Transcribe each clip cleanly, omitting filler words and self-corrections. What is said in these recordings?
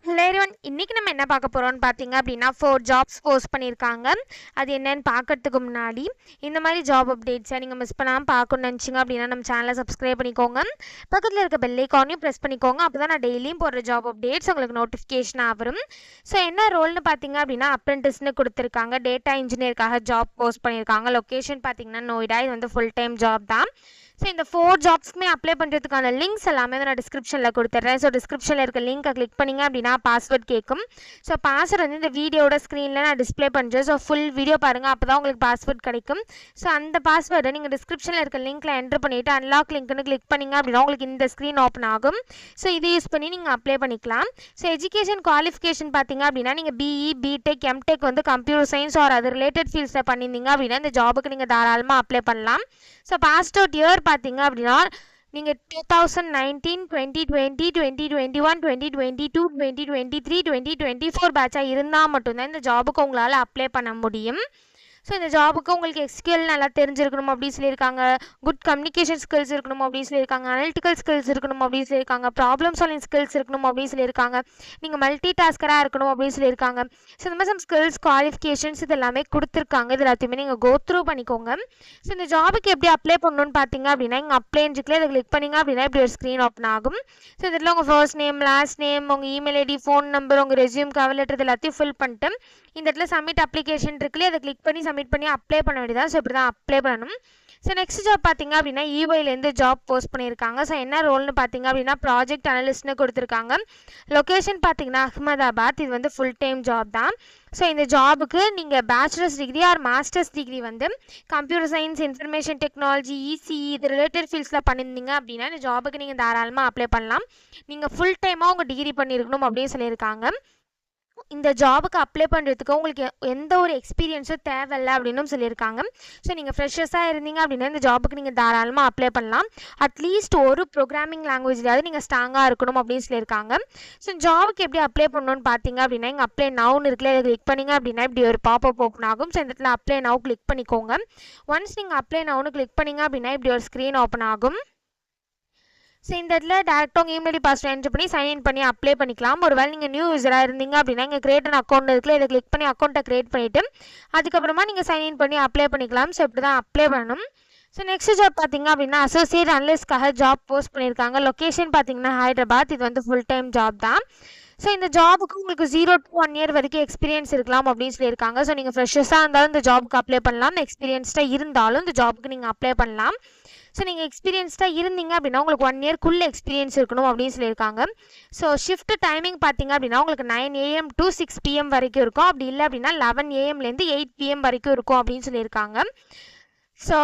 Hello everyone, இன்னைக்கு நம்ம என்ன பார்க்க போறோம்னு பார்த்தீங்க அப்படின்னா 4 ஜாப்ஸ் போஸ்ட் பண்ணியிருக்காங்க. அது என்னன்னு பார்க்கறதுக்கு முன்னாடி இந்த மாதிரி ஜாப் அப்டேட்ஸை நீங்கள் மிஸ் பண்ணாமல் பார்க்கணும்னு நினச்சிங்க அப்படின்னா நம்ம சேனலை சப்ஸ்கிரைப் பண்ணிக்கோங்க. பக்கத்தில் இருக்க பெல் ஐக்கானையும் ப்ரெஸ் பண்ணிக்கோங்க. அப்போ தான் நான் டெய்லியும் போடுற ஜாப் அப்டேட்ஸ் உங்களுக்கு நோட்டிஃபிகேஷனாக வரும். ஸோ என்ன ரோல்னு பார்த்தீங்க அப்படின்னா அப்ரெண்டிஸ்னு கொடுத்துருக்காங்க. டேட்டா இன்ஜினியருக்காக ஜாப் போஸ்ட் பண்ணியிருக்காங்க. லொக்கேஷன் பார்த்தீங்கன்னா நோய்டா. இது வந்து ஃபுல் டைம் ஜாப் தான். ஸோ இந்த 4 ஜாப்ஸ்க்குமே அப்ளை பண்ணுறதுக்கான லிங்க்ஸ் எல்லாமே நான் டிஸ்கிரிப்ஷனில் கொடுத்துட்றேன். ஸோ டிஸ்கிரிப்ஷனில் இருக்க லிங்க்கை கிளிக் பண்ணிங்க அப்படின்னா பாஸ்வேர்ட் கேட்கும். ஸோ பாஸ்வேர்ட் வந்து இந்த வீடியோட ஸ்க்ரீனில் நான் டிஸ்பிளே பண்ணுறேன். ஸோ ஃபுல் வீடியோ பாருங்கள், அப்போ தான் உங்களுக்கு பாஸ்வேர்ட் கிடைக்கும். ஸோ அந்த பாஸ்வேர்டை நீங்கள் டிஸ்கிரிப்ஷனில் இருக்க லிங்க்கில் என்ட்ரு பண்ணிவிட்டு அன்லாக் லிங்க்னு கிளிக் பண்ணிங்க அப்படின்னா உங்களுக்கு இந்த ஸ்க்ரீன் ஓப்பன் ஆகும். ஸோ இதை யூஸ் பண்ணி நீங்கள் அப்ளை பண்ணிக்கலாம். ஸோ எஜுகேஷன் குவாலிஃபிகேஷன் பார்த்தீங்க அப்படின்னா நீங்கள் பிஇ, பிடெக், எம்டெக் வந்து கம்ப்யூட்டர் சயின்ஸ் ஆர் அது ரிலேட்டட் ஃபீல்ட்ஸில் பண்ணியிருந்தீங்க அப்படின்னா இந்த ஜாபுக்கு நீங்கள் தாராளமாக அப்ளை பண்ணலாம். ஸோ பாஸ்ட் அவுட் இயர் பார்த்தீங்க அப்படின்னா நீங்கள் 2019, 2020, 2021, 2022, 2023, 2024 பேட்சாக இருந்தால் மட்டும்தான் இந்த ஜாபுக்கு உங்களால் அப்ளை பண்ண முடியும். ஸோ இந்த ஜாபுக்கு உங்களுக்கு எக்ஸ்கியூஎல் நல்லா தெரிஞ்சிருக்கணும் அப்படின்னு சொல்லியிருக்காங்க. குட் கம்யூனிகேஷன் ஸ்கில்ஸ் இருக்கணும் அப்படின்னு சொல்லியிருக்காங்க. அனலிட்டிக்கல் ஸ்கில்ஸ் இருக்கணும் அப்படின்னு சொல்லியிருக்காங்க. ப்ராப்ளம் சால்விங் ஸ்கில்ஸ் இருக்கணும் அப்படின்னு சொல்லியிருக்காங்க. நீங்கள் மல்டி டாஸ்கராக இருக்கணும் அப்படின்னு சொல்லியிருக்காங்க. ஸோ இந்த மாதிரி சம் ஸ்கில்ஸ் குவாலிஃபிகேஷன்ஸ் இது எல்லாமே கொடுத்துருக்காங்க. இது எல்லாத்தையுமே நீங்கள் கோ த்ரூ பண்ணிக்கோங்க. ஸோ இந்த ஜாபுக்கு எப்படி அப்ளை பண்ணணும்னு பார்த்தீங்க அப்படின்னா இங்கே அப்ளைன்னு இருக்குல்ல, இதை கிளிக் பண்ணிங்க அப்படின்னா இப்படி ஒரு ஸ்க்ரீன் ஓப்பன் ஆகும். ஸோ இதில் உங்கள் ஃபர்ஸ்ட் நேம், லாஸ்ட் நேம், உங்கள் இமெயில் ஐடி, ஃபோன் நம்பர், உங்கள் ரெஸ்யூம், கவர் லெட்டர் இது எல்லாத்தையும் ஃபில் பண்ணிட்டு இந்த இடத்துல சப்மிட் அப்ளிகேஷன் இருக்குல்ல, அதை கிளிக் பண்ணி சப்மிட் பண்ணி அப்ளை பண்ண வேண்டியதான். ஸோ இப்படி தான் அப்ளை பண்ணணும். ஸோ நெக்ஸ்ட் ஜாப் பார்த்தீங்க அப்படின்னா இஒய்லேருந்து ஜாப் போஸ்ட் பண்ணியிருக்காங்க. ஸோ என்ன ரோல்னு பார்த்தீங்க அப்படின்னா ப்ராஜெக்ட் அனலிஸ்ட்னு கொடுத்துருக்காங்க. லொக்கேஷன் பார்த்தீங்கன்னா அஹ்மதாபாத். இது வந்து ஃபுல் டைம் ஜாப் தான். ஸோ இந்த ஜாபுக்கு நீங்கள் bachelor's degree or master's degree வந்து computer science, information technology, ECE இது ரிலேட்டட் ஃபீல்ட்ஸில் பண்ணியிருந்தீங்க அப்படின்னா இந்த ஜாபுக்கு நீங்கள் தாராளமாக அப்ளை பண்ணலாம். நீங்கள் ஃபுல் டைமாக உங்கள் டிகிரி பண்ணியிருக்கணும் அப்படின்னு சொல்லியிருக்காங்க. இந்த ஜாபுக்கு அப்ளை பண்ணுறதுக்கு உங்களுக்கு எந்த ஒரு எக்ஸ்பீரியன்ஸும் தேவையில்லை அப்படின்னு சொல்லியிருக்காங்க. ஸோ நீங்கள் ஃப்ரெஷர்ஸாக இருந்தீங்க அப்படின்னா இந்த ஜாபுக்கு நீங்கள் தாராளமாக அப்ளை பண்ணலாம். அட்லீஸ்ட் ஒரு ப்ரோக்ராமிங் லாங்குவேஜ்லையாவது நீங்கள் ஸ்ட்ராங்காக இருக்கணும் அப்படின்னு சொல்லியிருக்காங்க. ஸோ ஜாபுக்கு எப்படி அப்ளை பண்ணணும்னு பார்த்தீங்க அப்படின்னா இங்கே அப்ளை நவுன்னு இருக்குல்ல, இதை கிளிக் பண்ணிங்க அப்படின்னா இப்படி ஒரு பாப்அப் ஓப்பன் ஆகும். ஸோ இந்த இடத்துல அப்ளை நவ் கிளிக் பண்ணிக்கோங்க. ஒன்ஸ் நீங்கள் அப்ளை நவுன்னு கிளிக் பண்ணிங்க அப்படின்னா இப்படி ஒரு ஸ்க்ரீன் ஓப்பன் ஆகும். ஸோ இந்த இடத்துல டேரெக்டாக உங்கள் இமெயில் பாஸ்வேர்ட் என்ட்ரு பண்ணி சைன்இன் பண்ணி அப்ளை பண்ணிக்கலாம். ஒருவேளை நீங்கள் நியூ யூஸராக இருந்தீங்க அப்படின்னா இங்கே கிரியேட் அன் அக்கௌண்ட் இருக்குல்ல, இதை கிளிக் பண்ணி அக்கௌண்ட்டை கிரியேட் பண்ணிவிட்டு அதுக்கப்புறமா நீங்கள் சைன்இன் பண்ணி அப்ளை பண்ணிக்கலாம். ஸோ இப்படி தான் அப்ளை பண்ணணும். ஸோ நெக்ஸ்ட் ஜாப் பார்த்தீங்க அப்படின்னா அசோசியேட் அனலிஸ்ட்காக ஜாப் போஸ்ட் பண்ணியிருக்காங்க. லொக்கேஷன் பார்த்தீங்கன்னா ஹைதராபாத். இது வந்து ஃபுல் டைம் ஜாப் தான். ஸோ இந்த ஜாபுக்கு உங்களுக்கு 0 to 1 year வரைக்கும் எக்ஸ்பீரியன்ஸ் இருக்கலாம் அப்படின்னு சொல்லியிருக்காங்க. ஸோ நீங்கள் ஃப்ரெஷர்ஸாக இருந்தாலும் இந்த ஜாபுக்கு அப்ளை பண்ணலாம். எக்ஸ்பீரியன்ஸ்டாக இருந்தாலும் இந்த ஜாபுக்கு நீங்கள் அப்ளை பண்ணலாம். ஸோ நீங்கள் எக்ஸ்பீரியன்ஸ்டாக இருந்தீங்க அப்படின்னா உங்களுக்கு 1 yearக்குள்ளே எக்ஸ்பீரியன்ஸ் இருக்கணும் அப்படின்னு சொல்லியிருக்காங்க. ஸோ ஷிஃப்ட் டைமிங் பார்த்தீங்க அப்படின்னா உங்களுக்கு 9 AM to 6 PM வரைக்கும் இருக்கும். அப்படி இல்லை அப்படின்னா 11 AMலேருந்து 8 PM வரைக்கும் இருக்கும் அப்படின்னு சொல்லியிருக்காங்க. ஸோ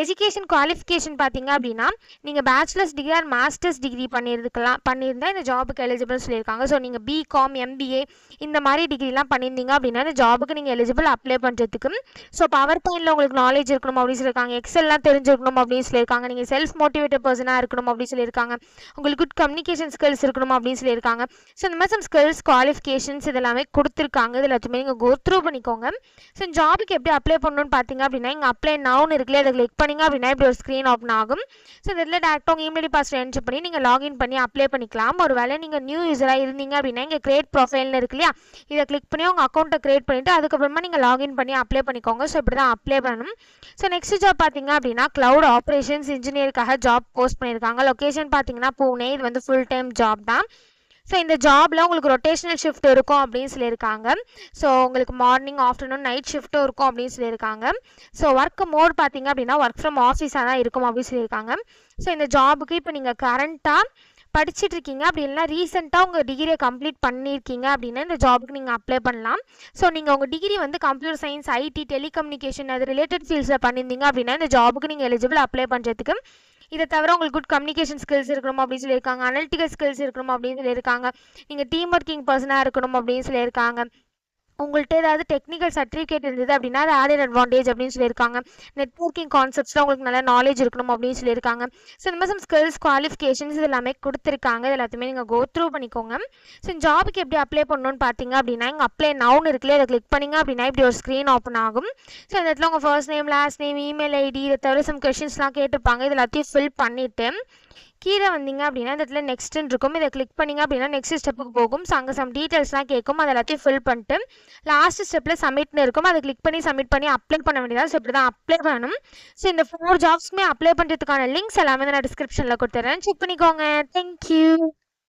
எஜுகேஷன் குவாலிஃபிகேஷன் பார்த்தீங்க அப்படின்னா நீங்கள் bachelor's degree or master's degree பண்ணியிருந்தால் இந்த ஜாபுக்கு எலிஜிபிள் சொல்லியிருக்காங்க. ஸோ நீங்கள் பிகாம், எம்பிஏ இந்த மாதிரி டிகிரிலாம் பண்ணியிருந்தீங்க அப்படின்னா இந்த ஜாபுக்கு நீங்கள் எலிஜிபிள் அப்ளை பண்ணுறதுக்கு. ஸோ பவர் பாயிண்டில் உங்களுக்கு நாலேஜ் இருக்கணும் அப்படின்னு சொல்லியிருக்காங்க. எக்ஸெல்லாம் தெரிஞ்சிருக்கணும் அப்படின்னு சொல்லியிருக்காங்க. நீங்கள் செல்ஃப் மோட்டிவேட்டட் பர்சனாக இருக்கணும் அப்படின்னு சொல்லியிருக்காங்க. உங்களுக்கு குட் கம்யூனிகேஷன் ஸ்கில்ஸ் இருக்கணும் அப்படின்னு சொல்லியிருக்காங்க. ஸோ இந்த மாதிரி சம் ஸ்கில்ஸ் குவாலிஃபிகேஷன்ஸ் இதெல்லாமே கொடுத்துருக்காங்க. இது எல்லாத்தையுமே நீங்கள் கோ த்ரூ பண்ணிக்கோங்க. ஸோ ஜாபுக்கு எப்படி அப்ளை பண்ணணும்னு பார்த்தீங்க அப்படின்னா இங்கே அப்ளை நவுன்னு இருக்குல்ல, அதை கிளிக் பண்ணிங்க அப்படின்னா இப்படி ஒரு ஸ்க்ரீன் ஓப்பன் ஆகும். ஸோ இதில் டேரெக்டாக உங்கள் இமெயில் பாஸ்வேர்ட் என்ட்ரு பண்ணி நீங்கள் லாகின் பண்ணி அப்ளை பண்ணிக்கலாம். ஒரு வேளை நீங்கள் நியூ யூஸராக இருந்தீங்க அப்படின்னா இங்கே கிரியேட் ப்ரொஃபைல்னு இருக்கு இல்லையா, இதை கிளிக் பண்ணி உங்கள் அக்கௌண்ட்டை கிரியேட் பண்ணிவிட்டு அதுக்கப்புறமா நீங்கள் லாகின் பண்ணி அப்ளை பண்ணிக்கோங்க. ஸோ இப்படி தான் அப்ளை பண்ணணும். ஸோ நெக்ஸ்ட் ஜாப் பார்த்தீங்க அப்படின்னா க்ளவுட் ஆப்ரேஷன்ஸ் இன்ஜினியருக்காக ஜாப் போஸ்ட் பண்ணியிருக்காங்க. லொக்கேஷன் பார்த்தீங்கன்னா பூனே. இது வந்து ஃபுல் டைம் ஜாப் தான். ஸோ இந்த ஜாபில் உங்களுக்கு ரொட்டேஷனல் ஷிஃப்ட் இருக்கும் அப்படின்னு சொல்லியிருக்காங்க. ஸோ உங்களுக்கு மார்னிங், ஆஃப்டர்நூன், நைட் ஷிஃப்ட்டும் இருக்கும் அப்படின்னு சொல்லியிருக்காங்க. ஸோ ஒர்க் மோட் பார்த்தீங்க அப்படின்னா ஒர்க் ஃப்ரம் ஆஃபீஸாக தான் இருக்கும் அப்படின்னு சொல்லியிருக்காங்க. ஸோ இந்த ஜாபுக்கு இப்போ நீங்கள் கரண்ட்டாக படிச்சுட்டு இருக்கீங்க அப்படி இல்லைனா ரீசெண்டாக உங்கள் டிகிரியை கம்ப்ளீட் பண்ணியிருக்கீங்க அப்படின்னா இந்த ஜாபுக்கு நீங்கள் அப்ளை பண்ணலாம். ஸோ நீங்கள் உங்கள் டிகிரி வந்து கம்ப்யூட்டர் சயின்ஸ், ஐடி, டெலிகம்யூனிகேஷன் அது ரிலேட்டட் ஃபீல்ட்ஸில் பண்ணியிருந்தீங்க அப்படின்னா இந்த ஜாபுக்கு நீங்கள் எலிஜிபிள் அப்ளை பண்ணுறதுக்கு. இதை தவிர உங்களுக்கு குட் கம்யூனிகேஷன் ஸ்கில்ஸ் இருக்கணும் அப்படின்னு சொல்லியிருக்காங்க. அனலிட்டிக்கல் ஸ்கில்ஸ் இருக்கணும் அப்படின்னு சொல்லியிருக்காங்க. நீங்கள் டீம் ஒர்க்கிங் பர்சனாக இருக்கணும் அப்படின்னு சொல்லியிருக்காங்க. உங்கள்கிட்ட ஏதாவது டெக்னிக்கல் சர்டிஃபிகேட் இருந்தது அப்படின்னா அது ஆடட் அட்வான்டேஜ் அப்படின்னு சொல்லியிருக்காங்க. நெட்வொர்க்கிங் கான்செப்ட்ஸில் உங்களுக்கு நல்ல நாலேஜ் இருக்கணும் அப்படின்னு சொல்லியிருக்காங்க. ஸோ இந்த மாதிரி சம் ஸ்கில்ஸ் குவாலிஃபிகேஷன்ஸ் இது எல்லாமே கொடுத்துருக்காங்க. இது எல்லாத்தையுமே நீங்கள் கோ த்ரூ பண்ணிக்கோங்க. ஸோ ஜாபுக்கு எப்படி அப்ளை பண்ணணும்னு பார்த்தீங்க அப்படின்னா இங்கே அப்ளை நவுன்னு இருக்குல்ல, அதை கிளிக் பண்ணிங்க அப்படின்னா இப்படி ஒரு ஸ்க்ரீன் ஓப்பன் ஆகும். ஸோ இந்த இடத்துல உங்கள் first name, last name, email ID இதை தவிர சம் கொஷின்ஸ்லாம் கேட்டுப்பாங்க. இது எல்லாத்தையும் ஃபில் பண்ணிவிட்டு கீழே வந்தீங்க அப்படின்னா இந்த இடத்துல நெக்ஸ்ட்டுன்னு இருக்கும். இதை கிளிக் பண்ணிங்க அப்படின்னா நெக்ஸ்ட் ஸ்டெப்புக்கு போகும். ஸோ அங்கே சம் டீட்டெயில்ஸ்லாம் கேட்கும். அது எல்லாத்தையும் ஃபில் பண்ணிட்டு லாஸ்ட் ஸ்டெப்பில் சப்மிட்னு இருக்கும். அதை கிளிக் பண்ணி அப்ளை பண்ண வேண்டியதாக. ஸோ இப்படி தான் அப்ளை பண்ணணும். ஸோ இந்த 4 ஜாப்ஸ்க்குமே அப்ளை பண்ணுறதுக்கான லிங்க்ஸ் எல்லாமே நான் டிஸ்கிரிப்ஷனில் கொடுத்துட்றேன். செக் பண்ணிக்கோங்க. தேங்க்யூ.